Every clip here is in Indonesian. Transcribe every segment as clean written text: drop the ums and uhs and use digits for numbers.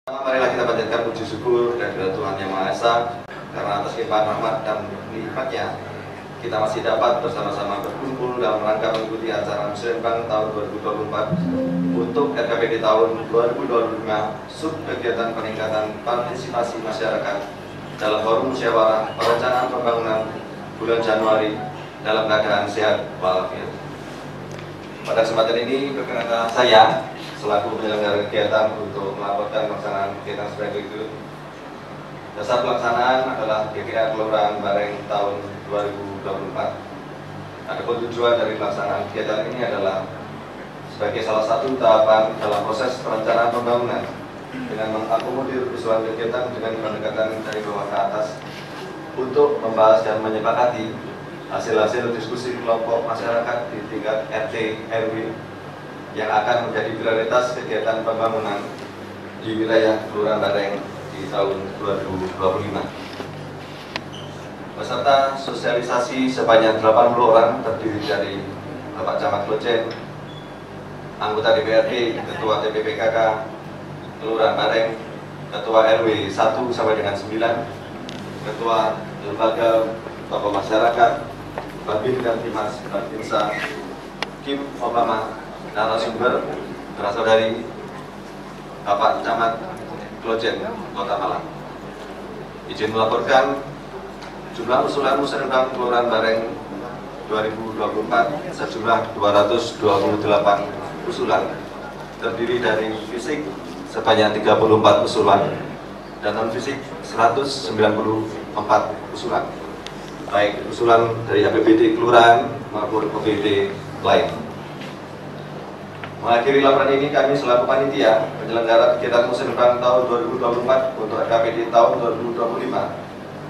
Marilah kita panjatkan puji syukur kehadirat Tuhan Yang Maha Esa, karena atas limpahan rahmat dan nikmat-Nya kita masih dapat bersama-sama berkumpul dalam rangka mengikuti acara Musrenbang tahun 2024 untuk RKPD tahun 2025 sub kegiatan peningkatan partisipasi masyarakat dalam forum musyawarah perencanaan pembangunan bulan Januari dalam keadaan sehat walafiat. Pada kesempatan ini perkenankan saya selaku penyelenggara kegiatan untuk melaporkan pelaksanaan kegiatan sebagai berikut. Dasar pelaksanaan adalah GPA Kelurahan Bareng tahun 2024. Adapun tujuan dari pelaksanaan kegiatan ini adalah sebagai salah satu tahapan dalam proses perencanaan pembangunan dengan mengakomodir usulan kegiatan dengan pendekatan dari bawah ke atas untuk membahas dan menyepakati hasil-hasil diskusi kelompok masyarakat di tingkat RT RW yang akan menjadi prioritas kegiatan pembangunan di wilayah Kelurahan Bareng di tahun 2025. Peserta sosialisasi sebanyak 80 orang terdiri dari Bapak Camat Klojen, anggota DPRD, Ketua TPPKK Kelurahan Bareng, Ketua RW 1 sampai dengan 9, Ketua Lembaga Tokoh Masyarakat, Babin dan Timas Babinsa, Kim Obama, narasumber berasal dari Bapak Camat Klojen, Kota Malang. Izin melaporkan jumlah usulan Musrenbang Kelurahan Bareng 2024 sejumlah 228 usulan, terdiri dari fisik sebanyak 34 usulan dan non fisik 194 usulan, baik usulan dari APBD Kelurahan maupun APBD lain. Mengakhiri laporan ini, kami selaku panitia penyelenggara kegiatan Musrenbang tahun 2024 untuk RKPD tahun 2025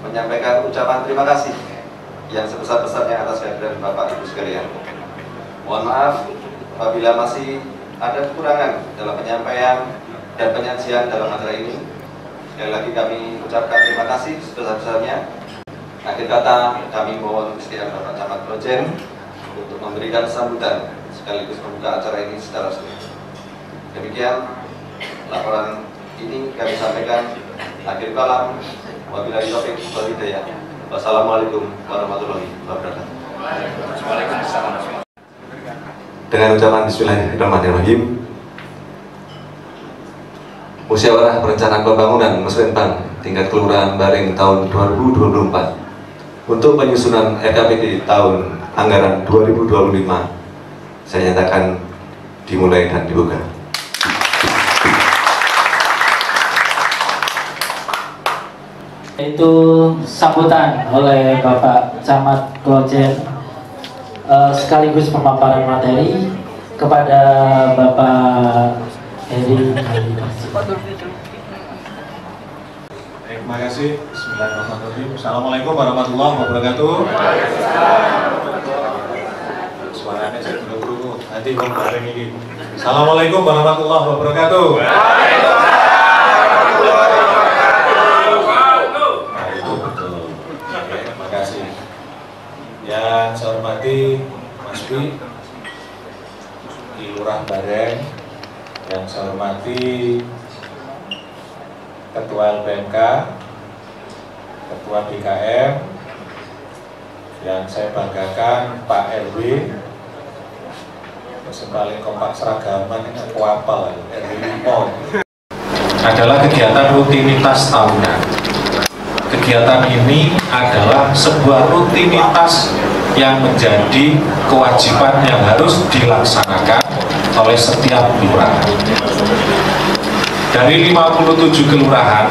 menyampaikan ucapan terima kasih yang sebesar-besarnya atas kehadiran Bapak Ibu sekalian. Mohon maaf apabila masih ada kekurangan dalam penyampaian dan penyajian dalam acara ini. Sekali lagi kami ucapkan terima kasih sebesar-besarnya. Akhir kata, kami mohon kesediaan Bapak Camat Klojen untuk memberikan sambutan sekaligus membuka acara ini secara resmi. Demikian laporan ini kami sampaikan. Akhir kalam, wabillahi taufiq wal hidayah. Wassalamualaikum warahmatullahi wabarakatuh. Dengan ucapan Bismillahirrahmanirrahim, Musyawarah Perencanaan Pembangunan Musrenbang tingkat Kelurahan Bareng tahun 2024 untuk penyusunan RKPD tahun anggaran 2025 saya nyatakan dimulai dan dibuka. Itu sambutan oleh Bapak Camat Klojen sekaligus pemaparan materi kepada Bapak Heri. Terima kasih. Bismillahirrahmanirrahim. Assalamualaikum warahmatullahi wabarakatuh. Suaranya saya buru-buru. Nanti Bang Bareng ini. Assalamualaikum warahmatullahi wabarakatuh. Nah, itu betul. Oke, terima kasih. Yang saya hormati Mas Wi di Lurah Bareng, yang saya hormati Ketua LPMK, Ketua BKM, yang saya banggakan Pak RW, yang paling kompak seragaman ini aku apal RW Lipon, adalah kegiatan rutinitas tahunan. Kegiatan ini adalah sebuah rutinitas yang menjadi kewajiban yang harus dilaksanakan oleh setiap kelurahan. Dari 57 kelurahan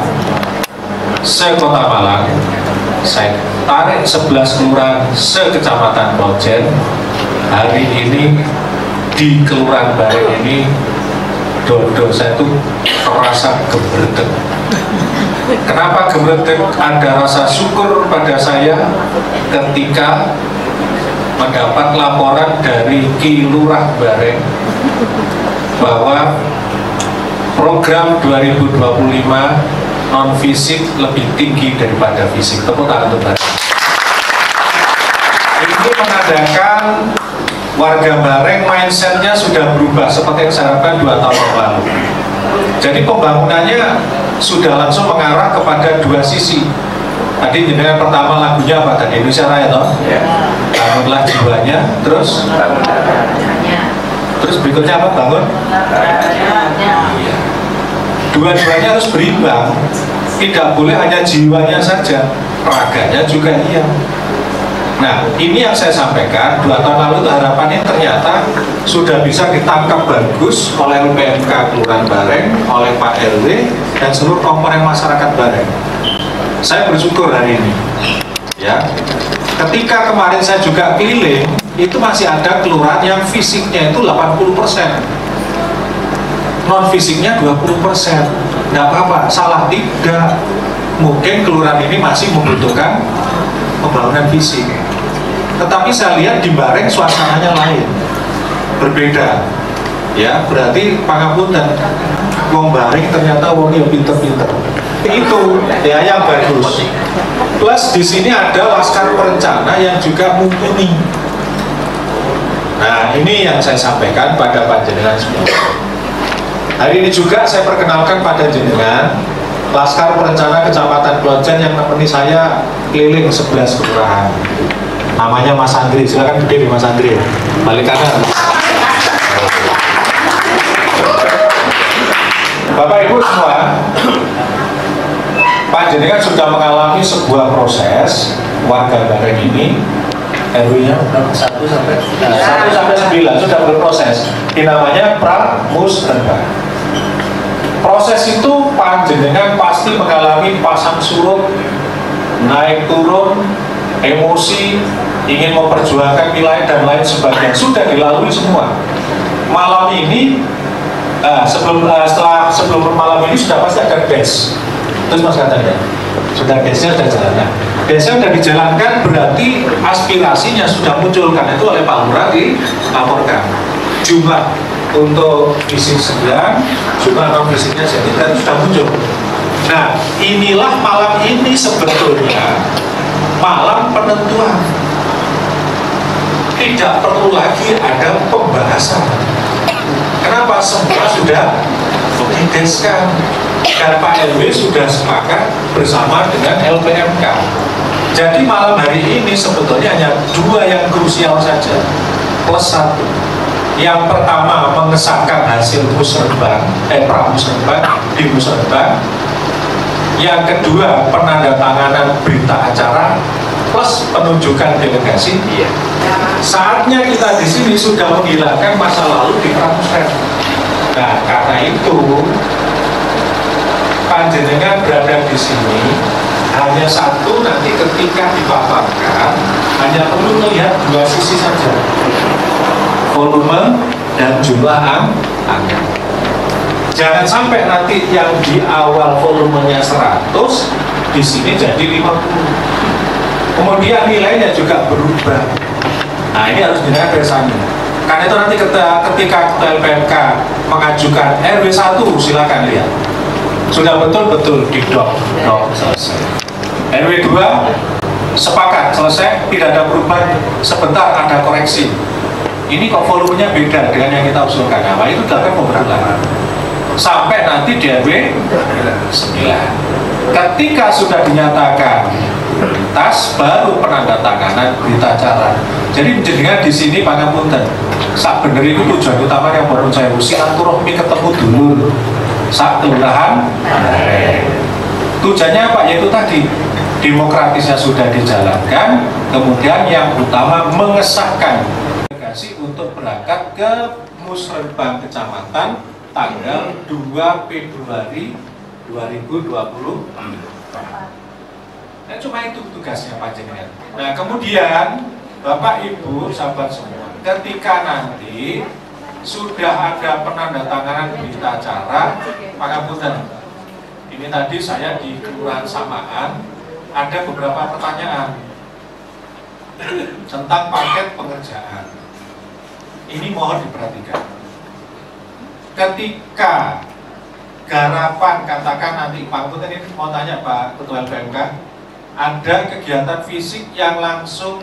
se-Kota Malang, saya tarik 11 kelurahan se-Kecamatan Klojen. Hari ini di Kelurahan Bareng ini dodo saya tuh terasa gebredeg. Kenapa gebredeg? Ada rasa syukur pada saya ketika mendapat laporan dari Ki Lurah Bareng bahwa program 2025 non fisik lebih tinggi daripada fisik. Tepuk tangan untuk Bareng. Ini menandakan warga Bareng mindsetnya sudah berubah seperti yang saya harapkan 2 tahun yang lalu. Jadi pembangunannya sudah langsung mengarah kepada dua sisi. Tadi dengan pertama lagunya apa tadi, Indonesia Raya toh? Bangunlah jiwanya, terus berikutnya apa? Bangun? Iya. Dua-duanya harus berimbang. Tidak boleh hanya jiwanya saja, raganya juga iya. Nah, ini yang saya sampaikan 2 tahun lalu itu harapannya ternyata sudah bisa ditangkap bagus oleh LPMK Kelurahan Bareng, oleh Pak RW, dan seluruh komponen masyarakat Bareng. Saya bersyukur hari ini. Ya, ketika kemarin saya juga keliling, itu masih ada kelurahan yang fisiknya itu 80%, non fisiknya 20%. Nggak apa-apa, salah tidak. Mungkin kelurahan ini masih membutuhkan pembangunan fisik. Tetapi saya lihat di Bareng suasananya lain, berbeda. Ya, berarti pangapunten, wong Bareng ternyata wong yang pinter-pinter. Itu ya yang bagus. Plus di sini ada laskar perencana yang juga mumpuni. Nah, ini yang saya sampaikan pada panjenengan semua. Hari ini juga saya perkenalkan pada jenengan Laskar Perencana Kecamatan Klojen yang menemani saya keliling 11 kelurahan. Namanya Mas Andri, silakan berdiri Mas Andri. Balik kanan. Bapak Ibu semua, panjenengan sudah mengalami sebuah proses warga Bareng ini. RW-nya 1 sampai 9 sudah berproses. Ini namanya pramusrembang. Proses itu panjenengan pasti mengalami pasang surut, naik turun, emosi, ingin memperjuangkan wilayah dan lain sebagainya. Sudah dilalui semua. Malam ini, sebelum malam ini sudah pasti ada des. Terus Mas katanya, sudah desnya sudah jalankan. Desnya sudah dijalankan berarti aspirasinya sudah muncul, karena itu oleh Pak Lurah dilaporkan. Jumlah untuk fisik sekian, jumlah non fisiknya sekian, sudah muncul. Nah, inilah malam ini sebetulnya malam penentuan. Tidak perlu lagi ada pembahasan. Kenapa? Semua sudah dideskan dan Pak RW sudah sepakat bersama dengan LPMK. Jadi malam hari ini sebetulnya hanya 2 yang krusial saja, plus 1. Yang pertama mengesahkan hasil musrembang, pramusrembang di musrembang. Yang kedua penandatanganan berita acara plus penunjukan delegasi. Saatnya kita di sini sudah menghilangkan masa lalu di pramusrembang. Nah, karena itu panjenengan berada di sini hanya satu, nanti ketika dipaparkan hanya perlu melihat 2 sisi saja, volume dan jumlah angka. Jangan sampai nanti yang di awal volumenya 100 di sini jadi 50, kemudian nilainya juga berubah. Nah, ini harus dilihat bersama. Karena itu nanti ketika LPMK mengajukan RW1, silakan lihat sudah betul-betul didok selesai. RW2 sepakat selesai, tidak ada perubahan, sebentar ada koreksi. Ini kok volumenya beda dengan yang kita usulkan. Nah, itu dilakukan pembetulan sampai nanti di RW 9. Ketika sudah dinyatakan tas, baru penandatanganan berita acara. Jadi menjadikan di sini pangapunten. Sak bener itu tujuan utama yang baru saya silaturahmi ketemu dulu. Sak kelurahan. Tujuannya apa? Yaitu tadi demokratisnya sudah dijalankan, kemudian yang utama mengesahkan delegasi untuk berangkat ke Musrembang Kecamatan tanggal 2 Februari 2020. Nah, cuma itu tugasnya panjenengan. Nah, kemudian Bapak Ibu sahabat semua, ketika nanti sudah ada penandatanganan berita acara, pangapunten. Ini tadi saya di Kelurahan Samaan ada beberapa pertanyaan tentang paket pengerjaan. Ini mohon diperhatikan. Ketika garapan, katakan nanti pangapunten, ini mau tanya Pak Ketua LPMK, ada kegiatan fisik yang langsung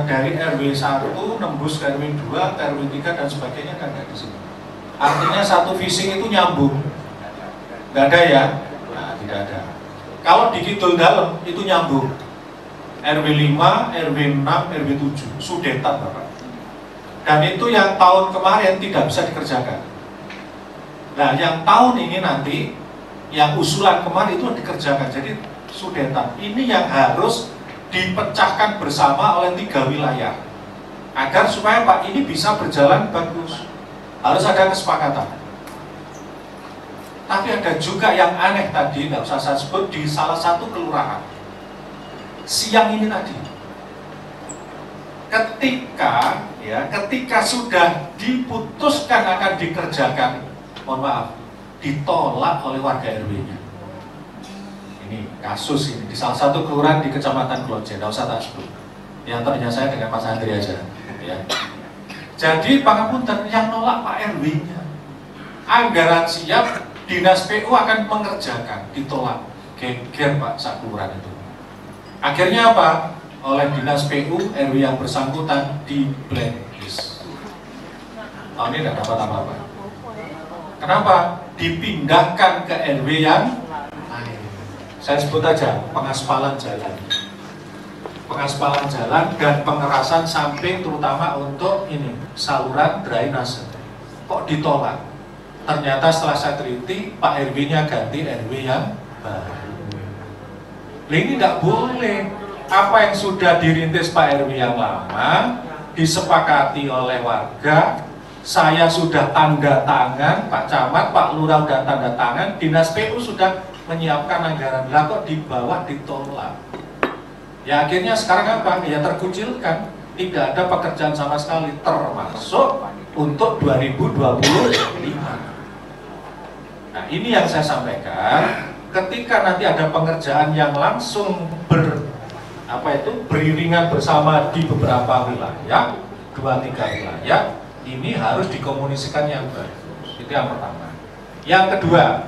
dari RW 1 nembus ke RW 2, ke RW 3 dan sebagainya, kan nggak di sini. Artinya satu visi itu nyambung. Nggak ada ya? Nah, tidak ada. Kalau di Kidul Dalem itu nyambung. RW 5, RW 6, RW 7, sudetan Bapak. Dan itu yang tahun kemarin tidak bisa dikerjakan. Nah, yang tahun ini nanti, yang usulan kemarin itu dikerjakan. Jadi sudetan. Ini yang harus dipecahkan bersama oleh 3 wilayah. Agar supaya Pak ini bisa berjalan bagus. Harus ada kesepakatan. Tapi ada juga yang aneh tadi, nggak usah saya sebut, di salah satu kelurahan. Siang ini tadi. Ketika sudah diputuskan akan dikerjakan, mohon maaf, ditolak oleh warga RW-nya. Ini kasus ini di salah satu kelurahan di Kecamatan Klojen, nggak usah tak sebut. Yang ternyata saya dengan Mas Andri aja. Ya. Jadi pangapunten yang nolak Pak RW-nya. Anggaran siap, dinas PU akan mengerjakan, ditolak. Geger Pak sak kelurahan itu. Akhirnya apa? Oleh dinas PU, RW yang bersangkutan di blacklist. Tahun ini tidak dapat apa-apa. Kenapa? Dipindahkan ke RW yang lain. Saya sebut aja pengaspalan jalan. Pengaspalan jalan dan pengerasan samping terutama untuk ini saluran drainase. Kok ditolak? Ternyata setelah saya teliti Pak RW-nya ganti RW yang baru. Ini tidak boleh. Apa yang sudah dirintis Pak RW yang lama disepakati oleh warga, saya sudah tanda tangan, Pak Camat, Pak Lurah sudah tanda tangan, dinas PU sudah menyiapkan anggaran. Lah kok di bawah ditolak? Ya akhirnya sekarang apa? Ya terkucilkan, tidak ada pekerjaan sama sekali, termasuk untuk 2025. Nah ini yang saya sampaikan, ketika nanti ada pengerjaan yang langsung beriringan bersama di beberapa wilayah, 2-3 wilayah, ini harus dikomunikasikan yang baik. Itu yang pertama. Yang kedua,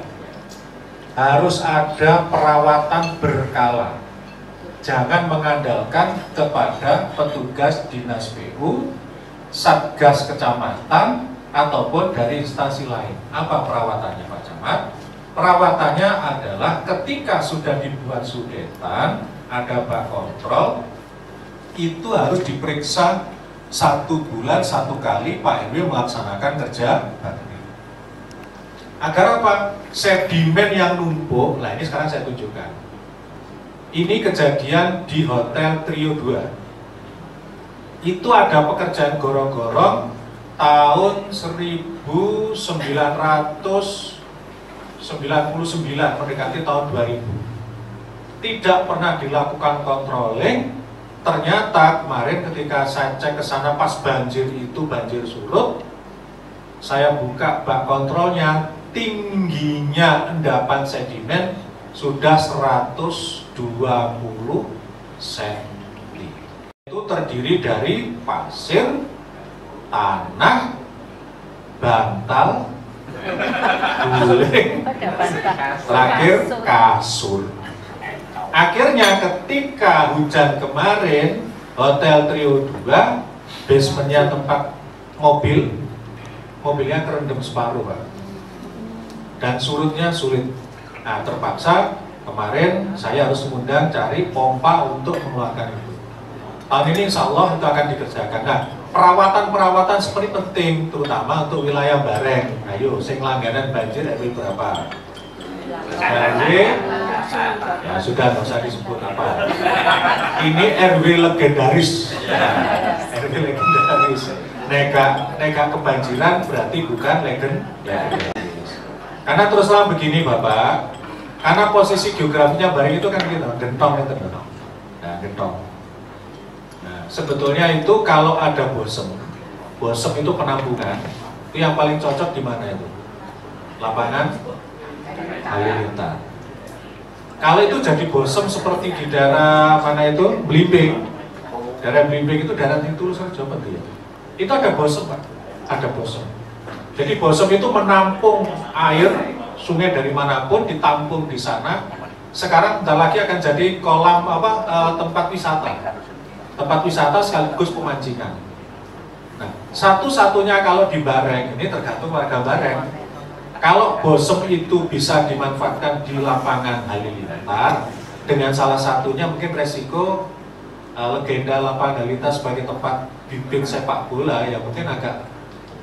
harus ada perawatan berkala. Jangan mengandalkan kepada petugas dinas PU, satgas kecamatan, ataupun dari instansi lain. Apa perawatannya Pak Camat? Perawatannya adalah ketika sudah dibuat sudetan, ada bak kontrol, itu harus diperiksa 1 bulan 1 kali Pak RW melaksanakan kerja bakti. Agar apa? Sedimen yang numpuk, nah ini sekarang saya tunjukkan. Ini kejadian di Hotel Trio 2. Itu ada pekerjaan gorong-gorong tahun 1999 mendekati tahun 2000. Tidak pernah dilakukan controlling. Ternyata kemarin ketika saya cek ke sana pas banjir surut, saya buka bak kontrolnya, tingginya endapan sedimen sudah 120 cm. Itu terdiri dari pasir, tanah, bantal, guling, terakhir kasur. Akhirnya ketika hujan kemarin, Hotel Trio 2, basementnya tempat mobilnya kerendam separuh Pak. Dan surutnya sulit. Nah terpaksa kemarin saya harus mengundang cari pompa untuk mengeluarkan itu. Tahun ini insya Allah itu akan dikerjakan. Nah perawatan seperti penting, terutama untuk wilayah Bareng. Ayo, sing langganan banjir RW berapa? RW ya sudah, nggak usah disebut apa. Ini RW legendaris. RW legendaris. Nega kebanjiran berarti bukan legendaris. Karena terus terang begini Bapak, karena posisi geografinya Bareng itu kan gitu, gentong itu. Nah, gentong. Nah, sebetulnya itu kalau ada bosem itu penampungan, itu yang paling cocok di mana itu? Lapangan Halilintar. Kalau itu jadi bosem seperti di daerah mana itu? Blimbing. Daerah Blimbing itu daerah Tulus Jawa Barat. Itu ada bosem Pak, ada bosem. Jadi bosem itu menampung air sungai dari manapun, ditampung di sana. Sekarang bentar lagi akan jadi kolam tempat wisata sekaligus pemancingan. Nah, Satu-satunya kalau di Bareng, ini tergantung warga Bareng. Kalau Bosem itu bisa dimanfaatkan di lapangan Halilintar, dengan salah satunya mungkin resiko legenda lapangan Halilintar sebagai tempat bibit sepak bola ya mungkin agak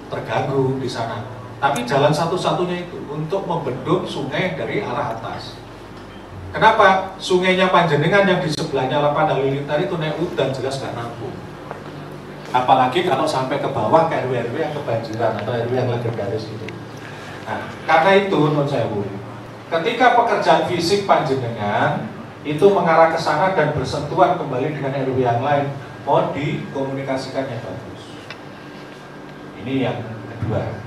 terganggu di sana. Tapi jalan satu-satunya itu untuk membendung sungai dari arah atas. Kenapa? Sungainya Panjenengan yang di sebelahnya lapangan Halilintar itu naik udan jelas nggak nampung. Apalagi kalau sampai ke bawah ke RW-RW yang kebanjiran atau RW yang legendaris itu. Nah, karena itu menurut saya Bu, ketika pekerjaan fisik Panjenengan itu mengarah ke sana dan bersentuhan kembali dengan RW yang lain, mohon dikomunikasikan yang bagus. Ini yang kedua,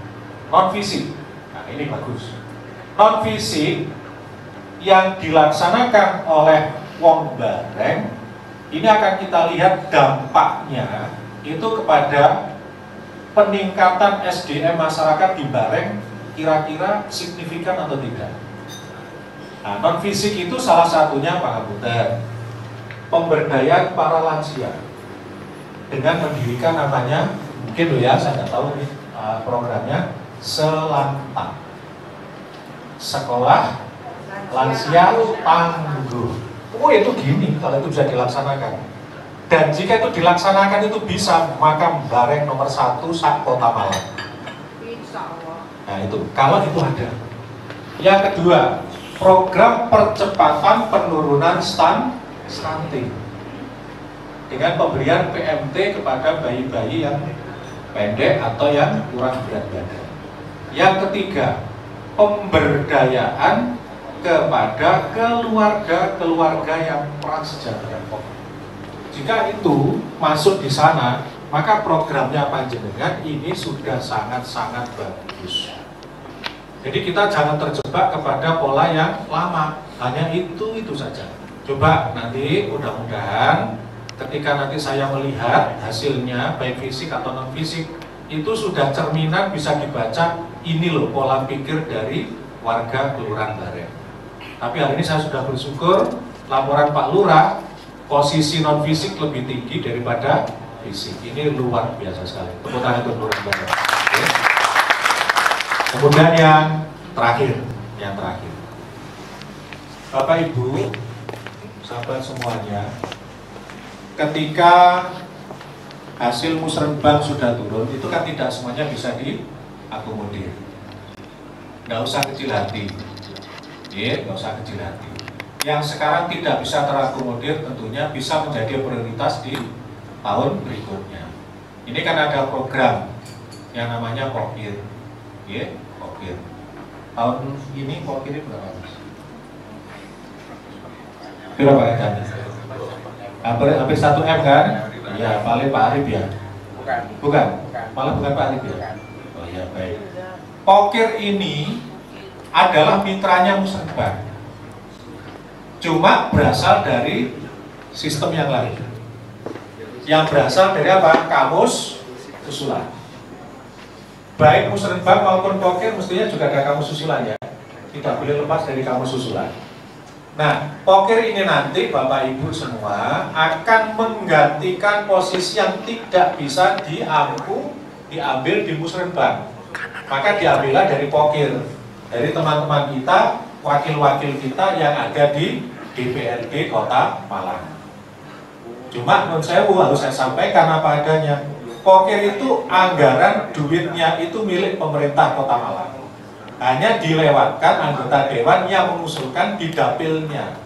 non fisik. Nah, ini bagus. Non fisik yang dilaksanakan oleh wong Bareng ini akan kita lihat dampaknya itu kepada peningkatan SDM masyarakat di Bareng kira-kira signifikan atau tidak. Nah, non fisik itu salah satunya Pak Kabupaten, pemberdayaan para lansia dengan mendirikan namanya, mungkin loh ya, saya nggak tahu nih programnya, Selanta, Sekolah Lansia Tangguh. Oh itu gini kalau itu bisa dilaksanakan. Dan jika itu dilaksanakan itu bisa, maka Bareng nomor 1 sak Kota Malang. Nah itu, kalau itu ada. Yang kedua, program percepatan penurunan stunting dengan pemberian PMT kepada bayi-bayi yang pendek atau yang kurang berat badan. Yang ketiga, pemberdayaan kepada keluarga-keluarga yang prasejahtera. Jika itu masuk di sana, maka programnya Panjenengan ini sudah sangat-sangat bagus. Jadi kita jangan terjebak kepada pola yang lama, hanya itu saja. Coba nanti mudah-mudahan ketika nanti saya melihat hasilnya baik fisik atau non fisik itu sudah cerminan bisa dibaca ini loh pola pikir dari warga Kelurahan Bareng. Tapi hari ini saya sudah bersyukur laporan Pak Lurah posisi non fisik lebih tinggi daripada fisik. Ini luar biasa sekali. Tepuk tangan untuk Kelurahan Bareng. Oke. Kemudian yang terakhir, Bapak Ibu, sahabat semuanya, ketika hasil musrenbang sudah turun, itu kan tidak semuanya bisa diakomodir. Nggak usah kecil hati, nggak usah kecil hati. Yang sekarang tidak bisa terakomodir tentunya bisa menjadi prioritas di tahun berikutnya. Ini kan ada program yang namanya Pokir, Pokir. Tahun ini Pokir ini berapa? Berapa kan? Hampir 1 M kan? Ya, paling Pak Arif ya? Bukan? Malah bukan Pak Arif ya? Oh ya, baik. Pokir ini adalah mitranya Musrenbang, cuma berasal dari sistem yang lain. Yang berasal dari apa? Kamus susulan. Baik Musrenbang maupun Pokir mestinya juga ada kamus susulan ya. Tidak boleh lepas dari kamus susulan. Nah, Pokir ini nanti Bapak Ibu semua akan menggantikan posisi yang tidak bisa diambil di Musrenbang. Maka diambillah dari Pokir, dari teman-teman kita, wakil-wakil kita yang ada di DPRD Kota Malang. Cuma menurut saya harus saya sampaikan apa adanya. Pokir itu anggaran duitnya itu milik pemerintah Kota Malang. Hanya dilewatkan anggota dewan yang mengusulkan di dapilnya.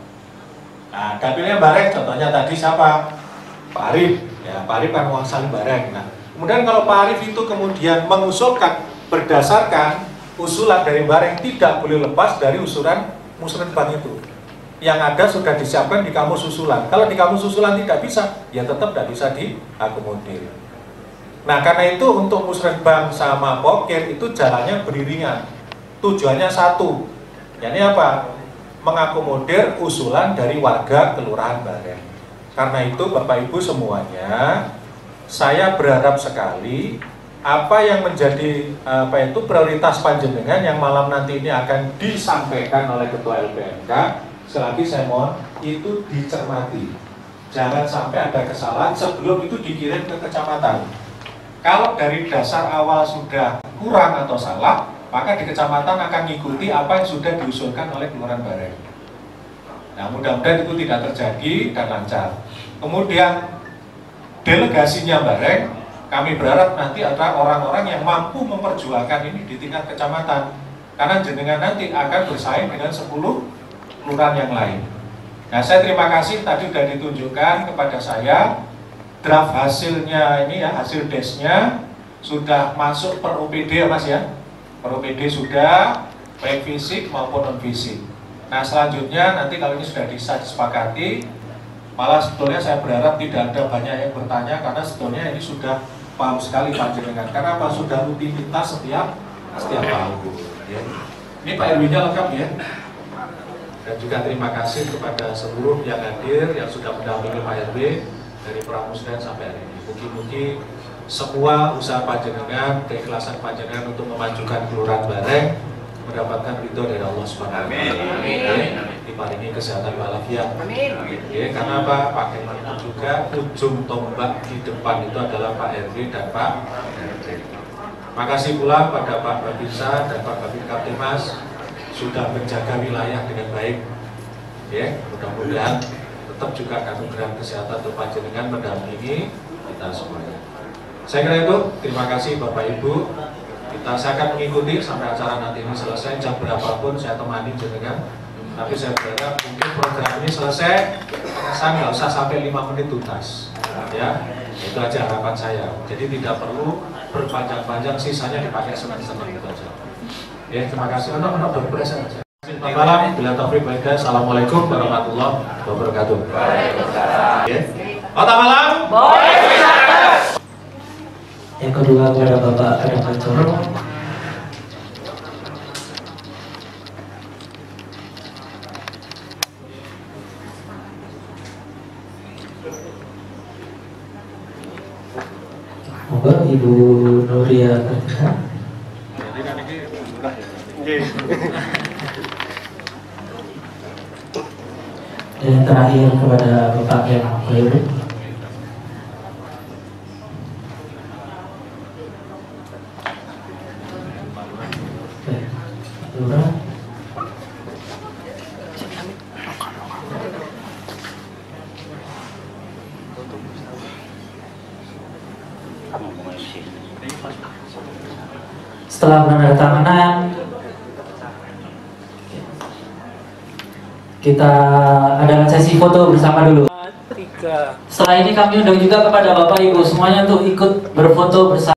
Nah, dapilnya Bareng contohnya tadi siapa? Pak Arif. Ya, Pak Arif kan mewakili Bareng. Nah, kemudian kalau Pak Arif itu kemudian mengusulkan berdasarkan usulan dari Bareng tidak boleh lepas dari usulan Musrenbang itu. Yang ada sudah disiapkan di kamus susulan. Kalau di kamus susulan tidak bisa, ya tetap tidak bisa diakomodir. Nah, karena itu untuk Musrenbang sama Pokir itu jalannya beriringan. Tujuannya satu, yakni apa? Mengakomodir usulan dari warga Kelurahan Bareng. Karena itu Bapak Ibu semuanya, saya berharap sekali apa yang menjadi prioritas Panjenengan yang malam nanti ini akan disampaikan oleh Ketua LPMK, sekali lagi saya mohon itu dicermati. Jangan sampai ada kesalahan sebelum itu dikirim ke kecamatan. Kalau dari dasar awal sudah kurang atau salah, maka di kecamatan akan mengikuti apa yang sudah diusulkan oleh Kelurahan Bareng. Nah, mudah-mudahan itu tidak terjadi dan lancar. Kemudian delegasinya Bareng, kami berharap nanti ada orang-orang yang mampu memperjuangkan ini di tingkat kecamatan, karena jenengan nanti akan bersaing dengan 10 kelurahan yang lain. Nah, saya terima kasih tadi sudah ditunjukkan kepada saya draft hasilnya ini ya, hasil desnya sudah masuk per OPD ya Mas ya. Per OPD sudah, baik fisik maupun non fisik. Nah, selanjutnya nanti kalau ini sudah disepakati, malah sebetulnya saya berharap tidak ada banyak yang bertanya, karena sebetulnya ini sudah paham sekali panjenengan. Karena apa? Sudah rutinitas setiap tahun. Ya. Ini Pak RW-nya lengkap ya. Dan juga terima kasih kepada seluruh yang hadir, yang sudah mendampingi Pak RW dari Pramusden sampai hari ini. Mugi-mugi semua usaha panjenengan, keikhlasan panjenengan untuk memajukan Kelurahan Bareng mendapatkan ridho dari Allah Subhanahu wa Ta'ala. Diparingi kesehatan walafiat. Amin. Karena apa? Pak Kemen juga ujung tombak di depan itu adalah Pak RW dan Pak RT. Makasih pula pada Pak Babinsa dan Pak Babin Kaptimas sudah menjaga wilayah dengan baik. Ya, mudah-mudahan tetap juga anugerah kesehatan untuk panjenengan mendampingi kita semuanya. Saya kira itu, terima kasih Bapak Ibu. Saya akan mengikuti sampai acara nanti ini selesai, jam berapapun saya temani jenengan. Tapi saya berharap mungkin program ini selesai, saya nggak usah sampai 5 menit tuntas. Ya, itu aja harapan saya. Jadi tidak perlu berpanjang-panjang, sisanya dipakai senang-senang itu aja. Ya, terima kasih. Untuk berpresen saja. Selamat malam, bila taufik baik. Assalamualaikum warahmatullahi wabarakatuh. Waalaikumsalam. Selamat malam. Yang kedua kepada Bapak Adam Pancoro. Moga Ibu Nuria Kartika. Dan yang terakhir kepada Bapak yang Keliru. Setelah penandatanganan, kita adakan sesi foto bersama dulu. Setelah ini kami undang juga kepada Bapak Ibu semuanya untuk ikut berfoto bersama.